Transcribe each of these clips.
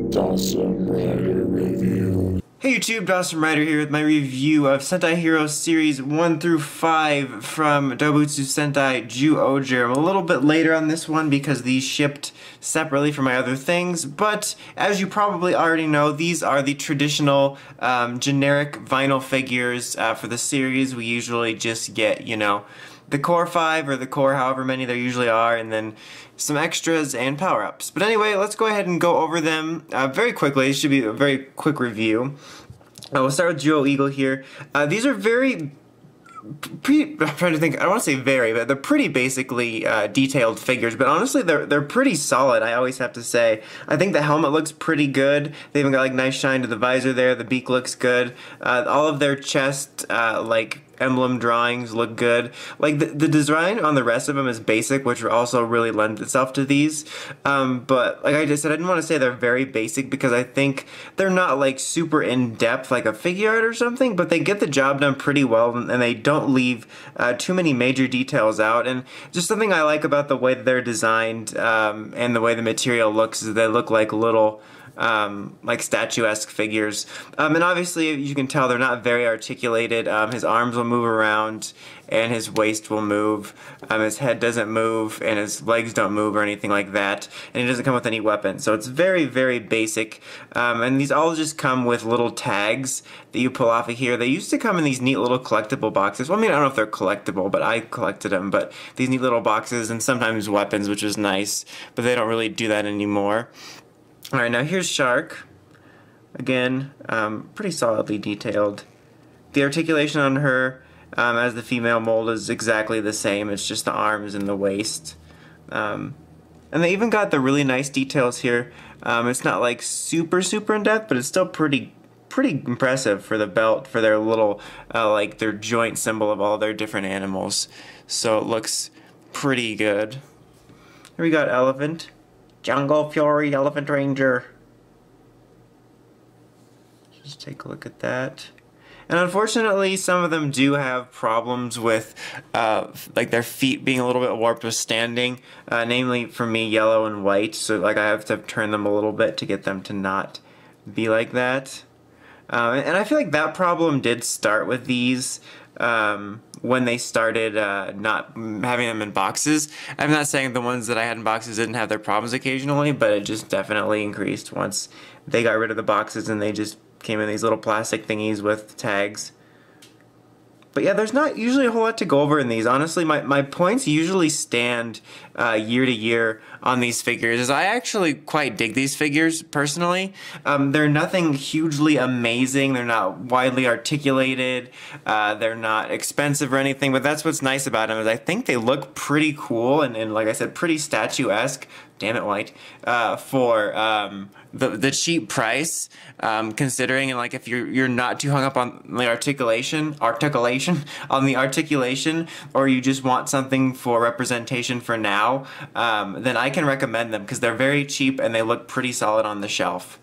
Dawson Rider Review. Hey YouTube, Dawson Rider here with my review of Sentai Hero Series 1 through 5 from Doubutsu Sentai Zyuohger. I'm a little bit later on this one because these shipped separately from my other things, but as you probably already know, these are the traditional generic vinyl figures for the series. We usually just get, you know, the core 5 or the core however many there usually are, and then some extras and power-ups. But anyway, let's go ahead and go over them very quickly. This should be a very quick review. We'll start with Zyuohger here. These are I'm trying to think, I don't want to say very, but they're pretty basically detailed figures, but honestly they're pretty solid, I always have to say. I think the helmet looks pretty good. They even got like nice shine to the visor there, the beak looks good. All of their chest, like, emblem drawings look good. Like the design on the rest of them is basic, which also really lends itself to these. But like I just said, I didn't want to say they're very basic because I think they're not like super in depth like a figure art or something, but they get the job done pretty well and they don't leave too many major details out. And just something I like about the way that they're designed and the way the material looks is they look like little like statuesque figures. And obviously you can tell they're not very articulated. His arms will move around and his waist will move. His head doesn't move and his legs don't move or anything like that. And he doesn't come with any weapons. So it's very, very basic. And these all just come with little tags that you pull off of here. They used to come in these neat little collectible boxes. Well, I mean, I don't know if they're collectible, but I collected them. But these neat little boxes and sometimes weapons, which is nice. But they don't really do that anymore. Alright, now here's Shark. Again, pretty solidly detailed. The articulation on her as the female mold is exactly the same. It's just the arms and the waist. And they even got the really nice details here. It's not like super in depth, but it's still pretty impressive for the belt, for their little like their joint symbol of all their different animals. So it looks pretty good. Here we got Elephant. Jungle Fury Elephant Ranger. Just take a look at that. And unfortunately, some of them do have problems with like their feet being a little bit warped with standing. Namely, for me, yellow and white. So like I have to turn them a little bit to get them to not be like that. And I feel like that problem did start with these. When they started not having them in boxes. I'm not saying the ones that I had in boxes didn't have their problems occasionally, but it just definitely increased once they got rid of the boxes and they just came in these little plastic thingies with tags. But yeah, there's not usually a whole lot to go over in these. Honestly, my points usually stand year to year on these figures, as I actually quite dig these figures, personally. They're nothing hugely amazing. They're not widely articulated. They're not expensive or anything, but that's what's nice about them, is I think they look pretty cool and like I said, pretty statuesque. Damn it, White. For the cheap price, considering, and like if you're not too hung up on the articulation, or you just want something for representation for now, then I can recommend them because they're very cheap and they look pretty solid on the shelf.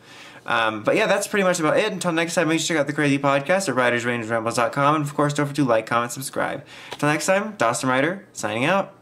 But yeah, that's pretty much about it. Until next time, make sure to check out the Crazy Podcast at writersrangerambles.com, and of course, don't forget to like, comment, subscribe. Until next time, Dawson Rider, signing out.